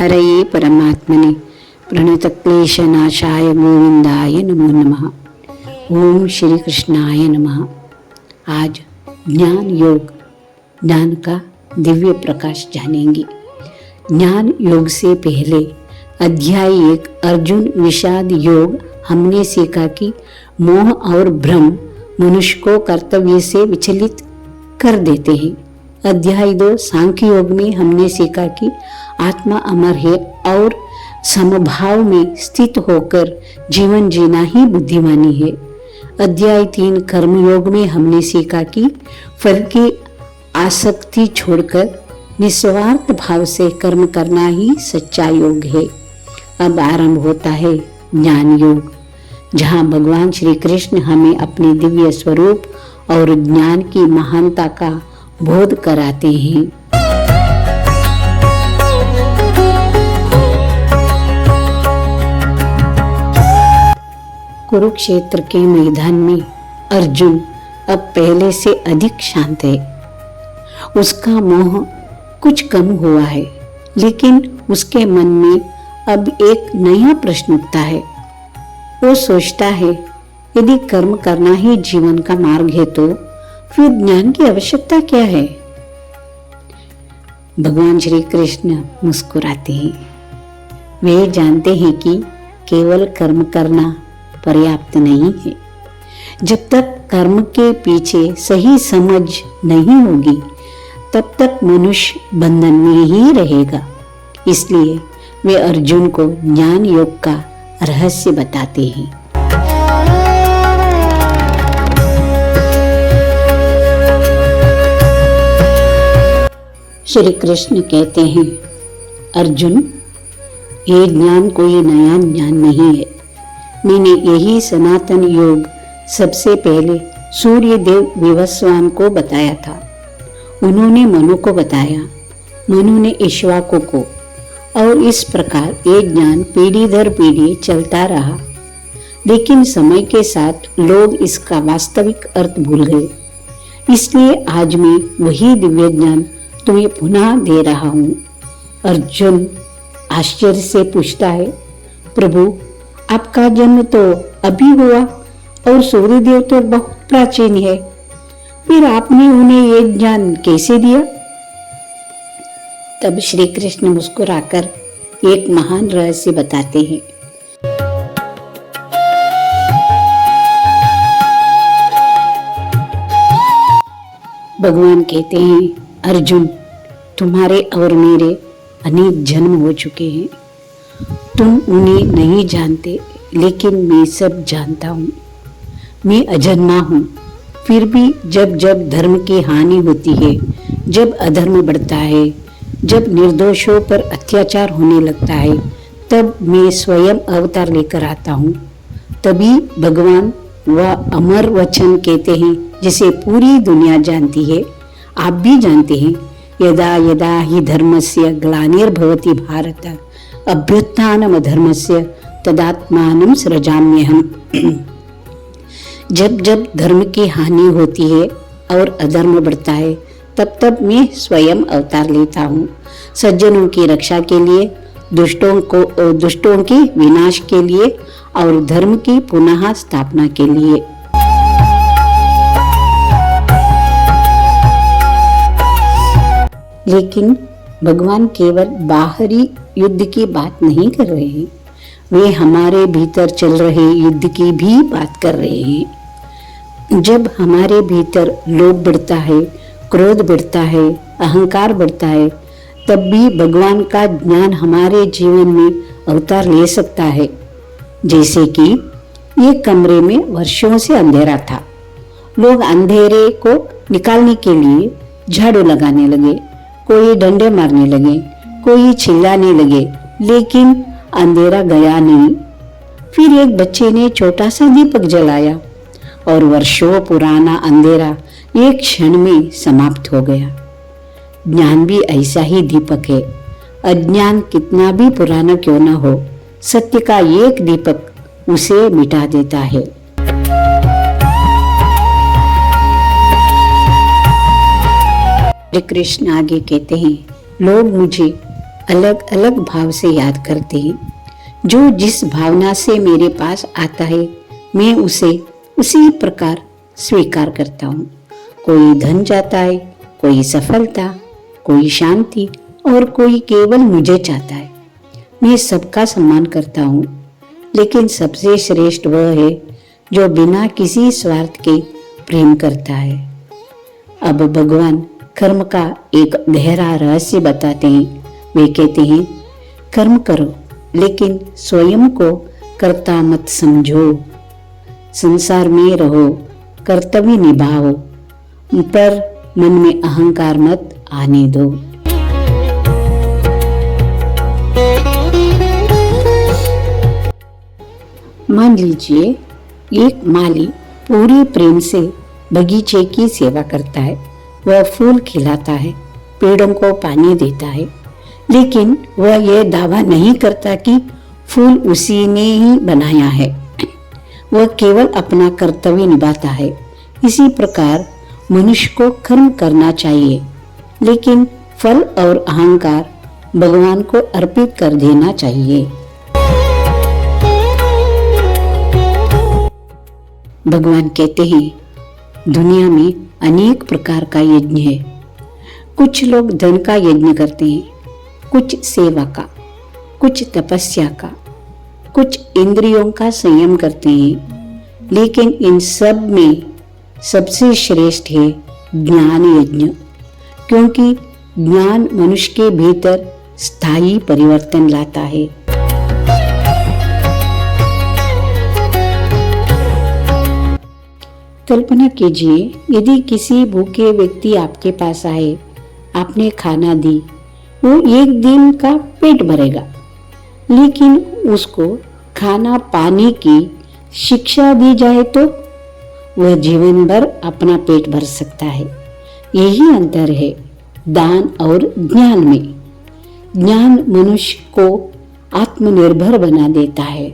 हरये परमात्मने प्रणतक्लेशनाशाय गोविंदाय नमो नमः। ओम श्री कृष्णाय नमः। आज ज्ञान योग, ज्ञान का दिव्य प्रकाश जानेंगे। ज्ञान योग से पहले अध्याय 1 अर्जुन विषाद योग हमने सीखा कि मोह और भ्रम मनुष्य को कर्तव्य से विचलित कर देते हैं। अध्याय 2 सांख्य योग में हमने सीखा कि आत्मा अमर है और समभाव में स्थित होकर जीवन जीना ही बुद्धिमानी है। अध्याय 3 कर्म योग में हमने सीखा कि फल की आसक्ति छोड़कर निस्वार्थ भाव से कर्म करना ही सच्चा योग है। अब आरंभ होता है ज्ञान योग, जहाँ भगवान श्री कृष्ण हमें अपने दिव्य स्वरूप और ज्ञान की महानता का बोध कराते हैं। कुरुक्षेत्र के मैदान में अर्जुन अब पहले से अधिक शांत है। उसका मोह कुछ कम हुआ है, लेकिन उसके मन में अब एक नया प्रश्न उठता है। वो सोचता है, यदि कर्म करना ही जीवन का मार्ग है तो फिर ज्ञान की आवश्यकता क्या है? भगवान श्री कृष्ण मुस्कुराते हैं। वे जानते हैं कि केवल कर्म करना पर्याप्त नहीं है। जब तक कर्म के पीछे सही समझ नहीं होगी, तब तक मनुष्य बंधन में ही रहेगा। इसलिए वे अर्जुन को ज्ञान योग का रहस्य बताते हैं। श्री कृष्ण कहते हैं, अर्जुन, ये ज्ञान कोई नया ज्ञान नहीं है। मैंने यही सनातन योग सबसे पहले सूर्य देव विवस्वान को बताया था। उन्होंने मनु को बताया, मनु ने इक्ष्वाकु को, और इस प्रकार ये ज्ञान पीढ़ी दर पीढ़ी चलता रहा। लेकिन समय के साथ लोग इसका वास्तविक अर्थ भूल गए। इसलिए आज मैं वही दिव्य ज्ञान तुम्हें पुनः दे रहा हूँ। अर्जुन आश्चर्य से पूछता है, प्रभु, आपका जन्म तो अभी हुआ और सूर्यदेव तो बहुत प्राचीन है, फिर आपने उन्हें ये ज्ञान कैसे दिया? तब श्री कृष्ण मुस्कुराकर एक महान रहस्य बताते हैं। भगवान कहते हैं, अर्जुन, तुम्हारे और मेरे अनेक जन्म हो चुके हैं। तुम उन्हें नहीं जानते, लेकिन मैं सब जानता हूँ। मैं अजन्मा हूँ। फिर भी जब जब धर्म की हानि होती है, जब अधर्म बढ़ता है, जब निर्दोषों पर अत्याचार होने लगता है, तब मैं स्वयं अवतार लेकर आता हूँ। तभी भगवान वह अमर वचन कहते हैं, जिसे पूरी दुनिया जानती है, आप भी जानते हैं, यदा यदा हि धर्मस्य ग्लानिर्भवति भारत अभ्युत्थानम धर्मस्य तदात्मानं सृजाम्यहम्। जब जब धर्म की हानि होती है और अधर्म बढ़ता है, तब तब मैं स्वयं अवतार लेता हूँ, सज्जनों की रक्षा के लिए, दुष्टों की विनाश के लिए और धर्म की पुनः स्थापना के लिए। लेकिन भगवान केवल बाहरी युद्ध की बात नहीं कर रहे हैं, वे हमारे भीतर चल रहे युद्ध की भी बात कर रहे हैं। जब हमारे भीतर लोभ बढ़ता है, क्रोध बढ़ता है, अहंकार बढ़ता है, तब भी भगवान का ज्ञान हमारे जीवन में अवतार ले सकता है। जैसे कि ये कमरे में वर्षों से अंधेरा था। लोग अंधेरे को निकालने के लिए झाड़ू लगाने लगे, कोई डंडे मारने लगे, कोई चिल्लाने लगे, लेकिन अंधेरा गया नहीं। फिर एक बच्चे ने छोटा सा दीपक जलाया और वर्षों पुराना अंधेरा एक क्षण में समाप्त हो गया। ज्ञान भी ऐसा ही दीपक है। अज्ञान कितना भी पुराना क्यों न हो, सत्य का एक दीपक उसे मिटा देता है। श्री कृष्ण आगे कहते हैं, लोग मुझे अलग अलग भाव से याद करते हैं। जो जिस भावना से मेरे पास आता है मैं उसे उसी प्रकार स्वीकार करता हूँ। कोई धन चाहता है, कोई सफलता, कोई शांति और कोई केवल मुझे चाहता है। मैं सबका सम्मान करता हूँ, लेकिन सबसे श्रेष्ठ वह है जो बिना किसी स्वार्थ के प्रेम करता है। अब भगवान कर्म का एक गहरा रहस्य बताते हैं। वे कहते हैं, कर्म करो लेकिन स्वयं को कर्ता मत समझो। संसार में रहो, कर्तव्य निभाओ, पर मन में अहंकार मत आने दो। मान लीजिए एक माली पूरे प्रेम से बगीचे की सेवा करता है। वह फूल खिलाता है, पेड़ों को पानी देता है, लेकिन वह यह दावा नहीं करता कि फूल उसी ने ही बनाया है। वह केवल अपना कर्तव्य निभाता है। इसी प्रकार मनुष्य को कर्म करना चाहिए, लेकिन फल और अहंकार भगवान को अर्पित कर देना चाहिए। भगवान कहते हैं, दुनिया में अनेक प्रकार का यज्ञ है। कुछ लोग धन का यज्ञ करते हैं, कुछ सेवा का, कुछ तपस्या का, कुछ इंद्रियों का संयम करते हैं, लेकिन इन सब में सबसे श्रेष्ठ है ज्ञान यज्ञ, क्योंकि ज्ञान मनुष्य के भीतर स्थायी परिवर्तन लाता है। कल्पना कीजिए, यदि किसी भूखे व्यक्ति आपके पास आए, आपने खाना दी, वो एक दिन का पेट भरेगा, लेकिन उसको खाना पाने की शिक्षा दी जाए तो वह जीवन भर अपना पेट भर सकता है। यही अंतर है दान और ज्ञान में। ज्ञान मनुष्य को आत्मनिर्भर बना देता है।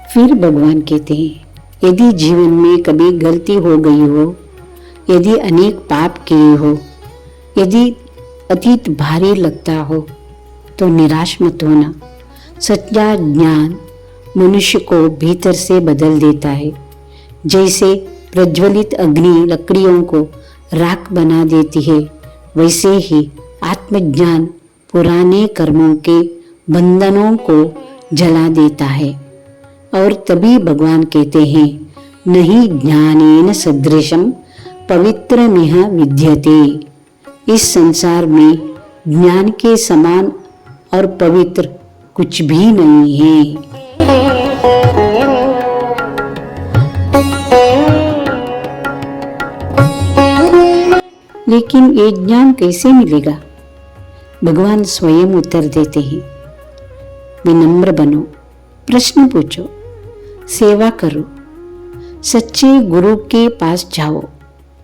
फिर भगवान कहते हैं, यदि जीवन में कभी गलती हो गई हो, यदि अनेक पाप किए हो, यदि अतीत भारी लगता हो, तो निराश मत होना। सच्चा ज्ञान मनुष्य को भीतर से बदल देता है। जैसे प्रज्वलित अग्नि लकड़ियों को राख बना देती है, वैसे ही आत्मज्ञान पुराने कर्मों के बंधनों को जला देता है। और तभी भगवान कहते हैं, नहीं ज्ञानेन सदृशम पवित्रमिह विद्यते। इस संसार में ज्ञान के समान और पवित्र कुछ भी नहीं है। लेकिन ये ज्ञान कैसे मिलेगा? भगवान स्वयं उत्तर देते हैं, विनम्र बनो, प्रश्न पूछो, सेवा करो, सच्चे गुरु के पास जाओ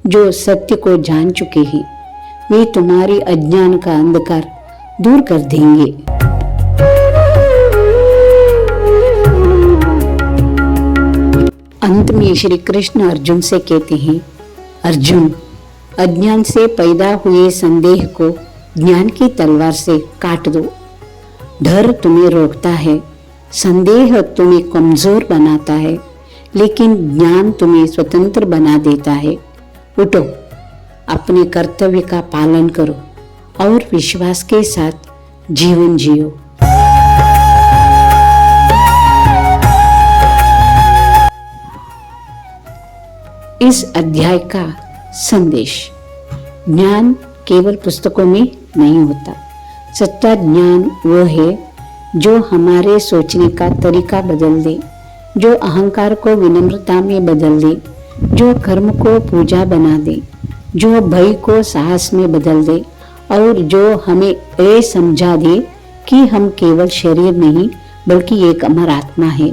जो सत्य को जान चुके हैं। वे तुम्हारी अज्ञान का अंधकार दूर कर देंगे। अंत में श्री कृष्ण अर्जुन से कहते हैं, अर्जुन, अज्ञान से पैदा हुए संदेह को ज्ञान की तलवार से काट दो। डर तुम्हें रोकता है, संदेह तुम्हें कमजोर बनाता है, लेकिन ज्ञान तुम्हें स्वतंत्र बना देता है। उठो, अपने कर्तव्य का पालन करो और विश्वास के साथ जीवन जियो। इस अध्याय का संदेश, ज्ञान केवल पुस्तकों में नहीं होता। सच्चा ज्ञान वह है जो हमारे सोचने का तरीका बदल दे, जो अहंकार को विनम्रता में बदल दे, जो कर्म को पूजा बना दे, जो भय को साहस में बदल दे और जो हमें ये समझा दे कि हम केवल शरीर नहीं बल्कि एक अमर आत्मा है।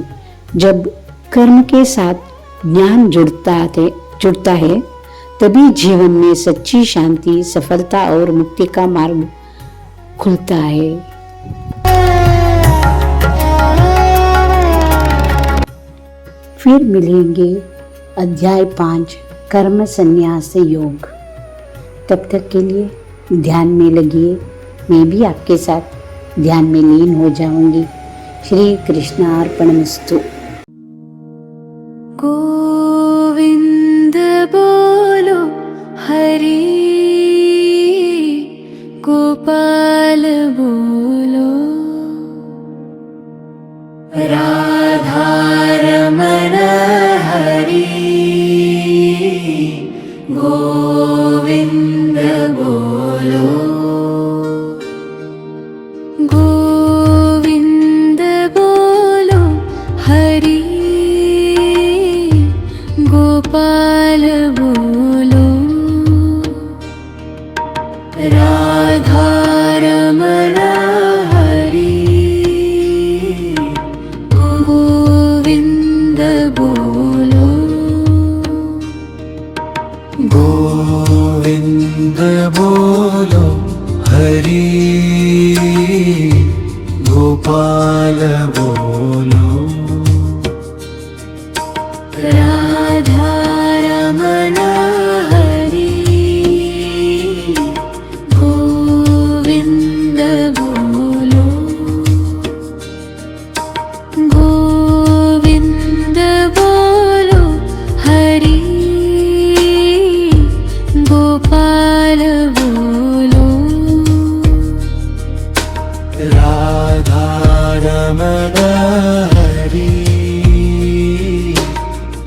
जब कर्म के साथ ज्ञान जुड़ता है तभी जीवन में सच्ची शांति, सफलता और मुक्ति का मार्ग खुलता है। फिर मिलेंगे अध्याय 5 कर्म संन्यास योग। तब तक के लिए ध्यान में लगिए, मैं भी आपके साथ ध्यान में लीन हो जाऊंगी। श्री कृष्णार्पणमस्तु। गोविंद बोलो हरि, गोपाल बोलो, राधा रमण हरि, गोविंद बोलो, गोविंद बोलो हरि, गोपाल बोलो, राधा रमण हरि, गोविंद बोलो, गोविंद बोलो हरि, गोपाल बोलो, राधा रमण हरि, गोविंद बोलो, गोविंद बोलो हरि, गोपाल बोलो, राधा रमण हरि,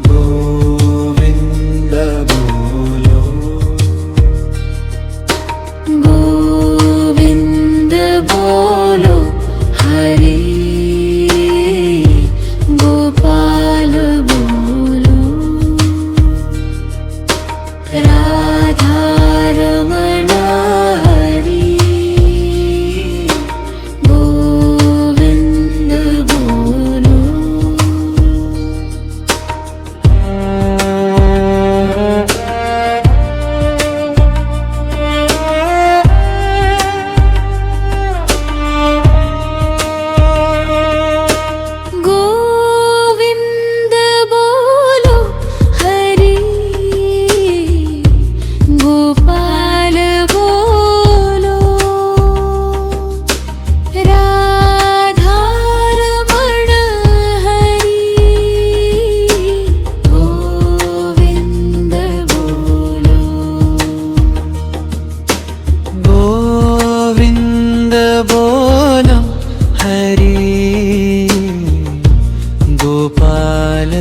गोविंद बोलो, गोविंद बोलो हरि, गोपाल बोलो, राधा रमण हरि, गोविंद बोलो। गोविंद बोलो हरि, गोपाल बोलो, राधा रमण हरि, गोविंद बोलो, गोविंद बोलो हरि, गोपाल